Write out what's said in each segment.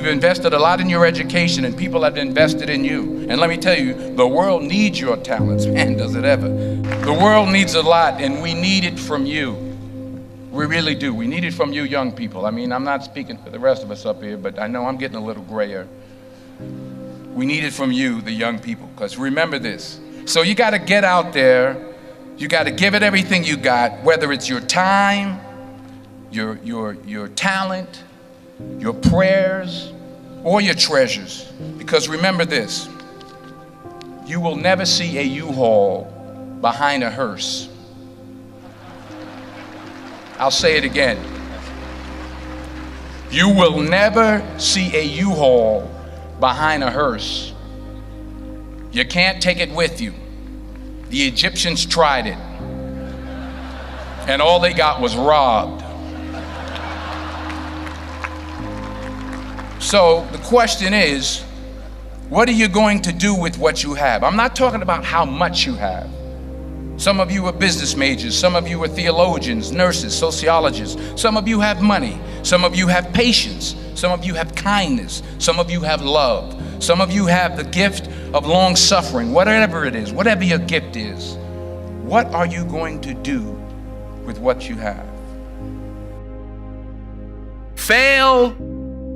You've invested a lot in your education, and people have invested in you. And let me tell you, the world needs your talents. Man, does it ever. The world needs a lot, and we need it from you. We really do. We need it from you young people. I mean, I'm not speaking for the rest of us up here, but I know I'm getting a little grayer. We need it from you, the young people, because remember this. So you got to get out there. You got to give it everything you got, whether it's your time, your talent, your prayers, or your treasures. Because remember this, you will never see a U-Haul behind a hearse. I'll say it again. You will never see a U-Haul behind a hearse. You can't take it with you. The Egyptians tried it, and all they got was robbed. So the question is, what are you going to do with what you have? I'm not talking about how much you have. Some of you are business majors, some of you are theologians, nurses, sociologists. Some of you have money, some of you have patience, some of you have kindness, some of you have love, some of you have the gift of long suffering. Whatever it is, whatever your gift is, what are you going to do with what you have? Fail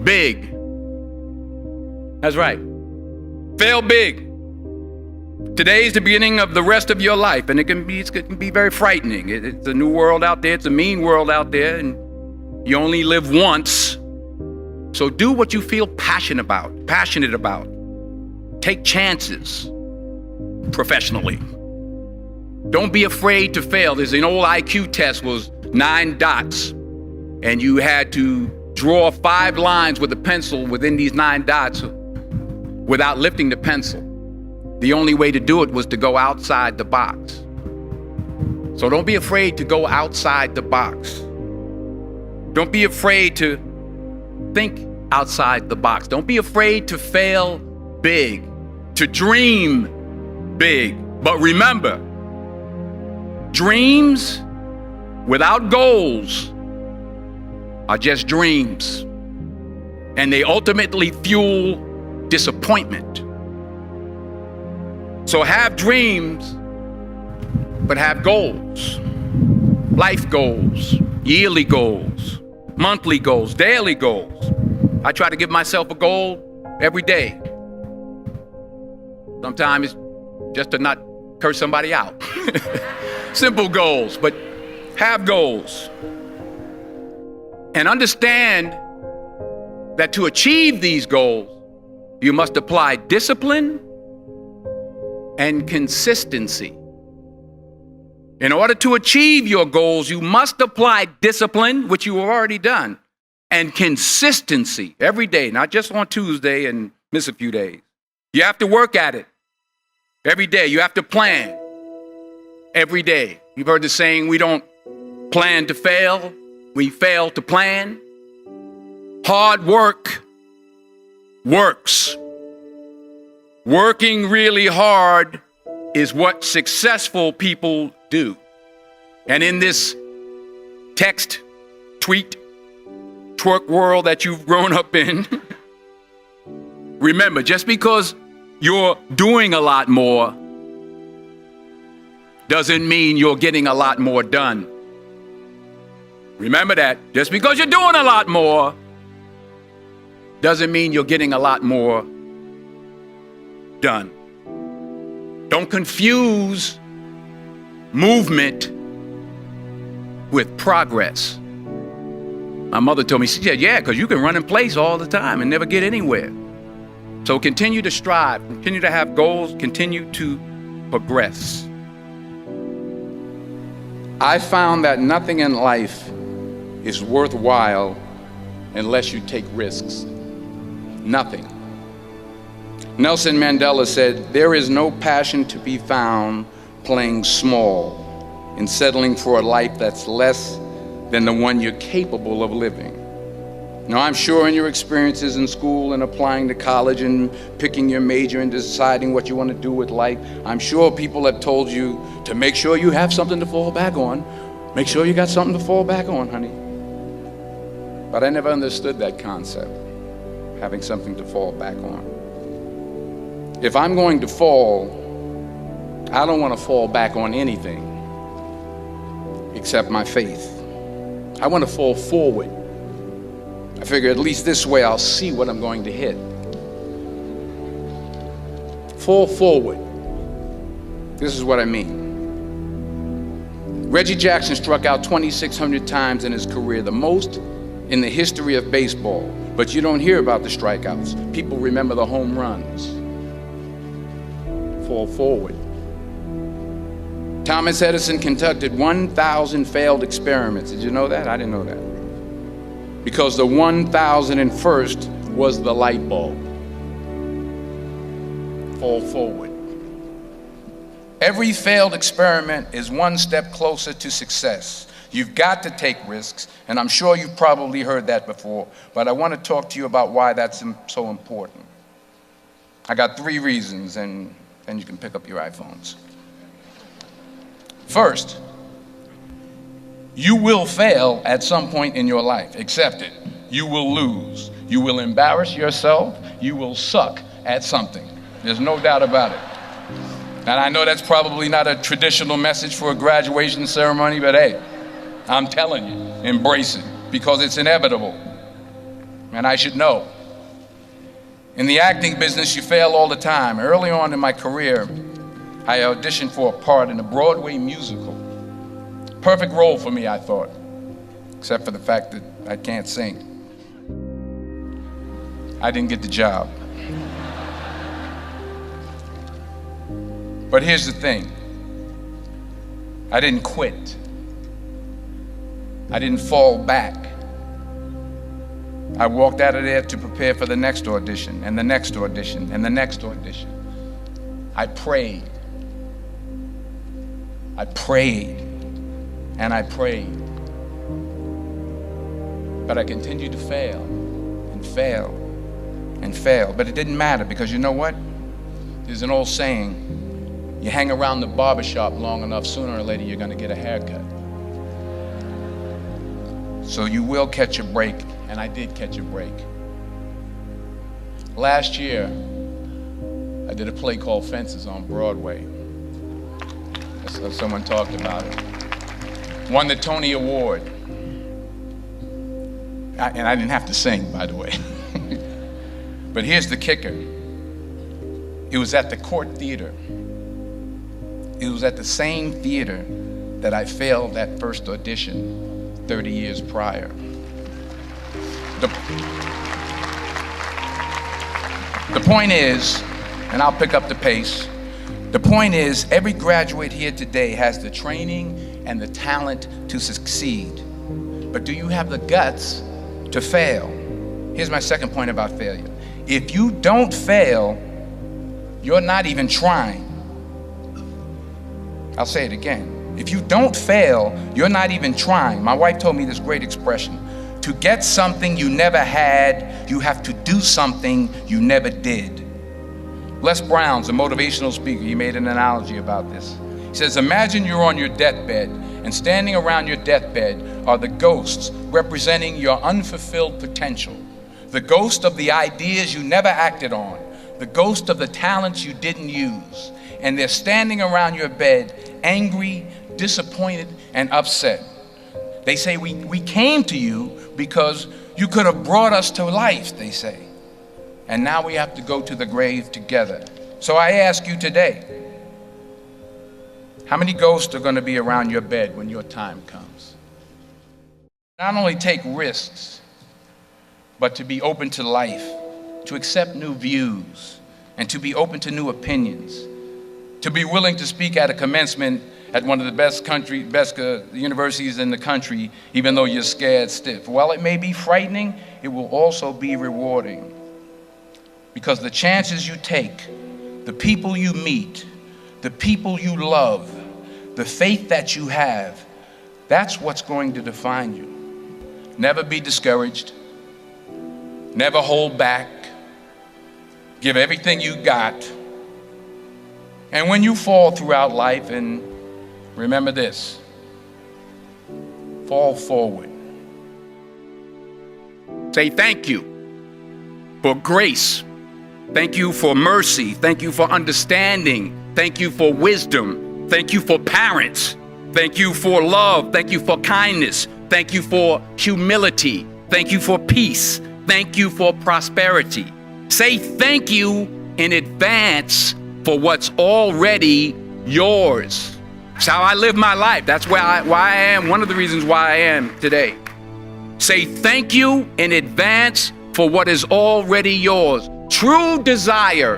big. That's right. Fail big. Today's the beginning of the rest of your life, and it can be very frightening. It's a new world out there. It's a mean world out there, and you only live once. So do what you feel passionate about. Take chances professionally. Don't be afraid to fail. There's an old IQ test, was 9 dots, and you had to draw 5 lines with a pencil within these 9 dots without lifting the pencil. The only way to do it was to go outside the box. So don't be afraid to go outside the box. Don't be afraid to think outside the box. Don't be afraid to fail big, to dream big. But remember, dreams without goals are just dreams, and they ultimately fuel disappointment. So have dreams, but have goals. Life goals, yearly goals, monthly goals, daily goals. I try to give myself a goal every day. Sometimes it's just to not curse somebody out. Simple goals, but have goals. And understand that to achieve these goals, you must apply discipline and consistency. In order to achieve your goals, you must apply discipline, which you have already done, and consistency every day, not just on Tuesday and miss a few days. You have to work at it every day. You have to plan every day. You've heard the saying, we don't plan to fail, we fail to plan. Hard work works. Working really hard is what successful people do. And in this text, tweet, twerk world that you've grown up in, remember, just because you're doing a lot more doesn't mean you're getting a lot more done. Remember that. Just because you're doing a lot more doesn't mean you're getting a lot more done. Don't confuse movement with progress. My mother told me, she said, yeah, because you can run in place all the time and never get anywhere. So continue to strive, continue to have goals, continue to progress. I found that nothing in life is worthwhile unless you take risks. Nothing. Nelson Mandela said, there is no passion to be found playing small and settling for a life that's less than the one you're capable of living. Now, I'm sure in your experiences in school and applying to college and picking your major and deciding what you want to do with life, I'm sure people have told you to make sure you have something to fall back on. Make sure you got something to fall back on, honey. But I never understood that concept. having something to fall back on. If I'm going to fall, I don't want to fall back on anything except my faith. I want to fall forward. I figure at least this way I'll see what I'm going to hit. Fall forward. This is what I mean. Reggie Jackson struck out 2,600 times in his career, the most in the history of baseball. But you don't hear about the strikeouts. People remember the home runs. Fall forward. Thomas Edison conducted 1,000 failed experiments. Did you know that? I didn't know that. Because the 1,001st was the light bulb. Fall forward. Every failed experiment is one step closer to success. You've got to take risks, and I'm sure you've probably heard that before, but I want to talk to you about why that's so important. I got 3 reasons, and then you can pick up your iPhones. First, you will fail at some point in your life. Accept it. You will lose. You will embarrass yourself. You will suck at something. There's no doubt about it. And I know that's probably not a traditional message for a graduation ceremony, but hey, I'm telling you, embrace it, because it's inevitable. And I should know. In the acting business, you fail all the time. Early on in my career, I auditioned for a part in a Broadway musical. Perfect role for me, I thought, except for the fact that I can't sing. I didn't get the job. But here's the thing. I didn't quit. I didn't fall back. I walked out of there to prepare for the next audition, and the next audition, and the next audition. I prayed. I prayed, and I prayed. But I continued to fail, and fail, and fail. But it didn't matter, because you know what? There's an old saying, you hang around the barbershop long enough, sooner or later you're going to get a haircut. So you will catch a break, and I did catch a break. Last year, I did a play called Fences on Broadway. Someone talked about it. Won the Tony Award. And I didn't have to sing, by the way. But here's the kicker. It was at the Court Theater. It was at the same theater that I failed that first audition 30 years prior. The point is, and I'll pick up the pace, the point is, every graduate here today has the training and the talent to succeed. But do you have the guts to fail? Here's my second point about failure. If you don't fail, you're not even trying. I'll say it again. If you don't fail, you're not even trying. My wife told me this great expression. To get something you never had, you have to do something you never did. Les Brown's a motivational speaker. He made an analogy about this. He says, imagine you're on your deathbed, and standing around your deathbed are the ghosts representing your unfulfilled potential. The ghost of the ideas you never acted on. The ghost of the talents you didn't use. And they're standing around your bed, angry, disappointed, and upset. They say, we came to you because you could have brought us to life, they say. And now we have to go to the grave together. So I ask you today, how many ghosts are going to be around your bed when your time comes? Not only take risks, but to be open to life, to accept new views, and to be open to new opinions. To be willing to speak at a commencement at one of the best universities in the country, even though you're scared stiff. While it may be frightening, it will also be rewarding. Because the chances you take, the people you meet, the people you love, the faith that you have, that's what's going to define you. Never be discouraged. Never hold back. Give everything you got. And when you fall throughout life, and remember this, fall forward. Say thank you. for grace. Thank you for mercy. Thank you for understanding. Thank you for wisdom. Thank you for parents. Thank you for love. Thank you for kindness. Thank you for humility. Thank you for peace. Thank you for prosperity. Say thank you in advance for what's already yours. It's how I live my life. That's why I am, one of the reasons why I am today. Say thank you in advance for what is already yours. True desire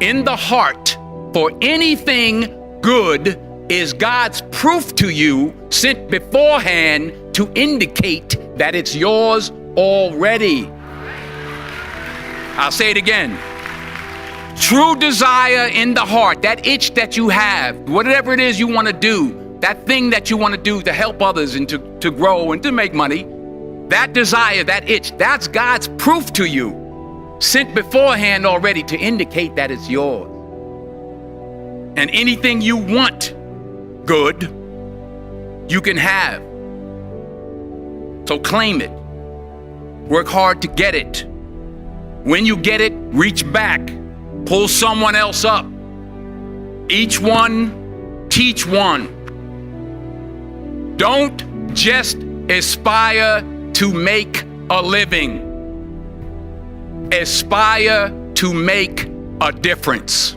in the heart for anything good is God's proof to you, sent beforehand to indicate that it's yours already. I'll say it again. True desire in the heart, that itch that you have, whatever it is you want to do, that thing that you want to do to help others and to grow and to make money, that desire, that itch, that's God's proof to you, sent beforehand already to indicate that it's yours. And anything you want good, you can have. So claim it. Work hard to get it. When you get it, reach back. Pull someone else up. Each one, teach one. Don't just aspire to make a living. Aspire to make a difference.